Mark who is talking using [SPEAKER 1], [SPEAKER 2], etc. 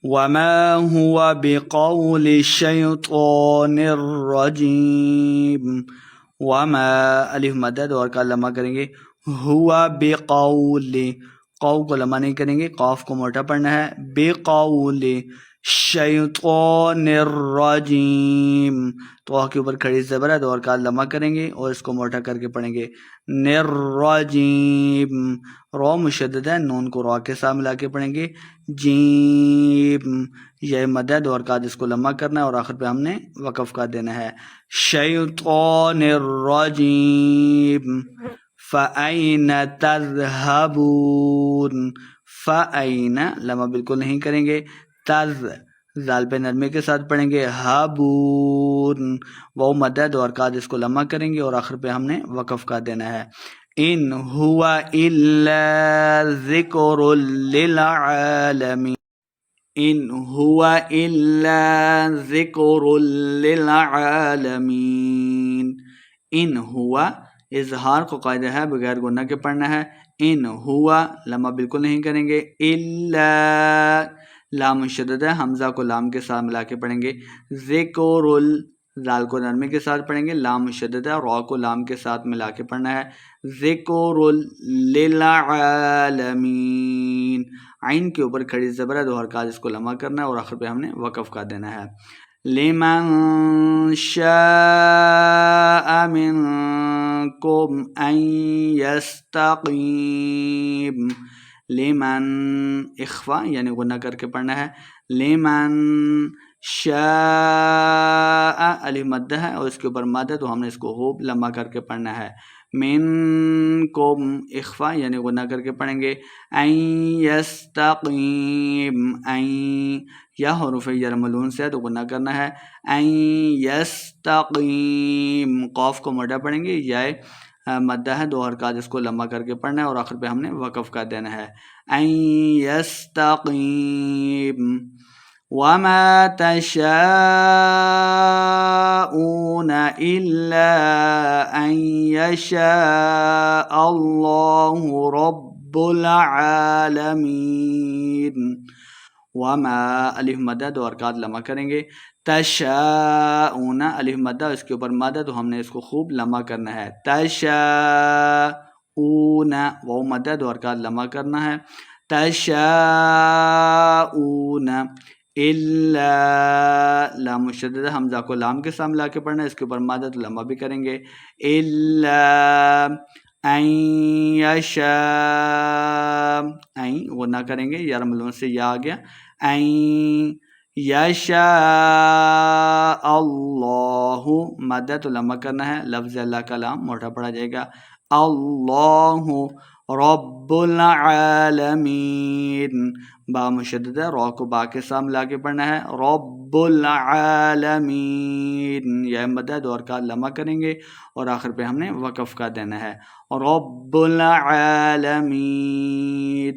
[SPEAKER 1] وما هو بقول الشیطان الرجیم. وما الف مدد اور کا لمحہ کریں گے. ہوا بقول، قو کو لمحہ نہیں کریں گے، قاف کو موٹا پڑھنا ہے. بقول شیطان الرجیم، تو کے اوپر کھڑی زبر ہے، اور کا لمحہ کریں گے اور اس کو موٹا کر کے پڑھیں گے. نرجیم، رو مشدد ہے، نون کو رو کے ساتھ ملا کے پڑھیں گے. جیم، یہ مدد اور کا جس کو لمحہ کرنا ہے اور آخر پہ ہم نے وقف کا دینا ہے. شیطان الرجیم. فَأَيْنَ تَذْهَبُونَ. فَأَيْنَ لمحہ بالکل نہیں کریں گے. زال پہ نرمی کے ساتھ پڑھیں گے. ہابون، وہ مدد اور کا جس کو لمحہ کریں گے اور آخر پہ ہم نے وقف کا دینا ہے. ان ہوا الا ذکر للعالمین. ان ہوا الا ذکر للعالمین. ان ہوا اظہار کو قاعدہ ہے بغیر گنہ کے پڑھنا ہے. ان ہوا لمحہ بالکل نہیں کریں گے. الا، لام مشدد ہے، حمزہ کو لام کے ساتھ ملا کے پڑھیں گے. ذکر، زال کو نرمی کے ساتھ پڑھیں گے، لام مشدد ہے، را کو لام کے ساتھ ملا کے پڑھنا ہے. ذکر للعالمین. عین کے اوپر کھڑی زبر ہے، دو حرکات اس کو لمحہ کرنا ہے اور آخر پہ ہم نے وقف کا دینا ہے. لمن شاء منکم ان یستقیم. لمن، اخفا یعنی غنہ کر کے پڑھنا ہے. لمن شاء، الف مدہ ہے اور اس کے اوپر مد ہے، تو ہم نے اس کو خوب لمبا کر کے پڑھنا ہے. منکم، اخفا یعنی غنہ کر کے پڑھیں گے. ان یستقیم، ان، یا حروف جر ملون سے ہے تو غنہ کرنا ہے. ان یستقیم، قاف کو موٹا پڑھیں گے، یا مدہ ہے، دو حرکات اس کو لمبا کر کے پڑھنا ہے اور آخر پہ ہم نے وقف کا دینا ہے. ان یستقیم. وما تشاءون الا ان یشاء اللہ رب العالمین. وما الف مدہ، دو حرکات لمحہ کریں گے. تشاءون، الف مدہ اس کے اوپر مدہ، تو ہم نے اس کو خوب لمحہ کرنا ہے. تشاءون، وہ مدہ، دو حرکات لمحہ کرنا ہے. تشاءون الا، لام مشدد حمزہ کو لام کے ساتھ ملا کے پڑھنا ہے، اس کے اوپر مدہ تو لمحہ بھی کریں گے. الا ان یشاء، این غنہ کریں گے، یا ملون سے یا آ گیا. ان یشاء اللہ، مدہ تو لمحہ کرنا ہے، لفظ اللہ کا لام موٹا پڑا جائے گا. اللہ رب العالمین، با مشدد ہے، را کو با کے ساتھ ملا کے پڑھنا ہے. رب العالمین، یہ مدد اور کا لمحہ کریں گے اور آخر پہ ہم نے وقف کا دینا ہے. رب العالمین.